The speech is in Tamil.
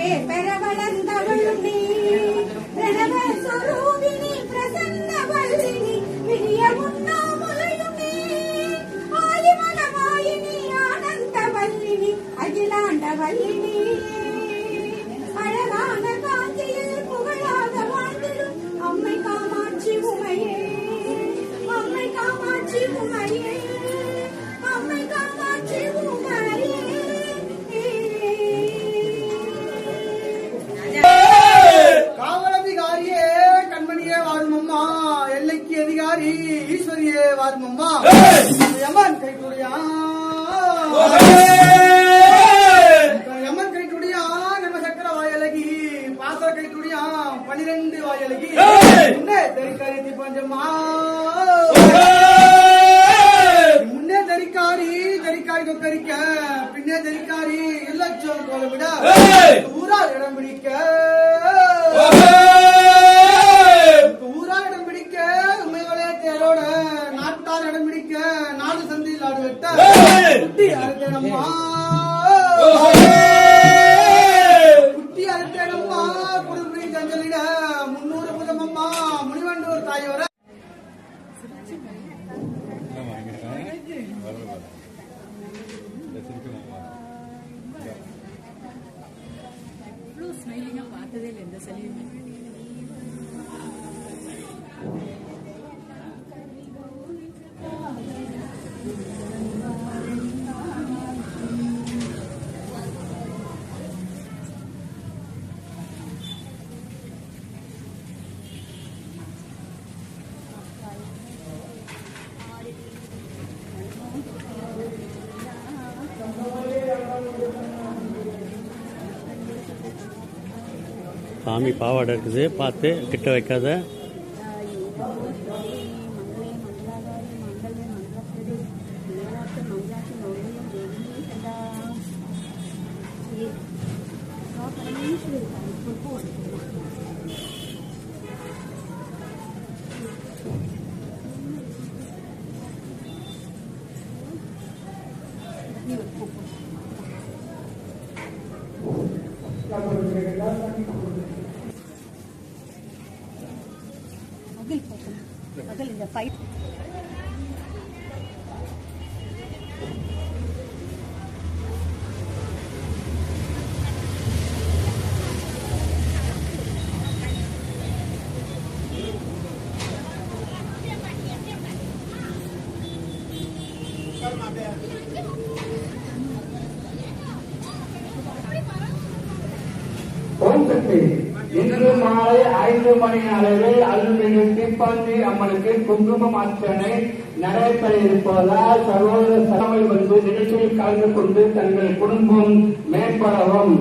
பேர் பெற வளர்ந்தவளும் நீ பிரணவ சொரூபினி பிரசன்ன வல்லினி விரிய உண்ணாமுலையும் நீ ஆதிமனமாயினி ஆனந்த வல்லினி அகிலாண்ட வல்லினி அழகான காஞ்சியில் புகழாக வாழ்ந்திடும் அம்மை காமாட்சி உமையே அம்மை காமாட்சி உமையே அம்மை காமாட்சி உமையே காவலதிகாரியே கண்மணியே வாரும் அம்மா எல்லைக்கு அதிகாரி ஈஸ்வரியே வாரும் அம்மா யமன் கைக்குடியா யமன் கைக்குடியா நம்ம சக்கர வாயலகி பாச கைக்குடியா 12 வாயலகி முன்னே தெரிக்காரி பஞ்சம்மா முன்னே தெரிக்காரி கொக்கரிக்க பின்னே தெரிக்காரி இல்லச்சோர் கோல விட ஊரா இடம் பிடிக்க ஊரால் இடம் பிடிக்க உண்மைகளே தேரோட நாட்டார் இடம் பிடிக்க நாடு சந்தையில் ஆடு வெட்ட குட்டி அறுத்தேனம்மா குட்டி அறுத்தேனம்மா குடும்பி சஞ்சலிட 300 புதமம்மா முனிவண்டூர் தாயோர ஸ்மைலிங்கா பார்த்ததே இல்லை இந்த சலீமே. சாமி பாவாடை இருக்குது, பார்த்து கிட்ட வைக்காத. அகல் இந்த ஃபைட் இன்று மாலை 5 மணி அளவில் அருள்மிகு தீப்பாஞ்சி அம்மனுக்கு குங்குமம் அர்ச்சனை நடைபெற இருப்பதால் சகோதர சபை வந்து நிகழ்ச்சியில் கலந்து கொண்டு தங்கள் குடும்பம் மேம்படவும்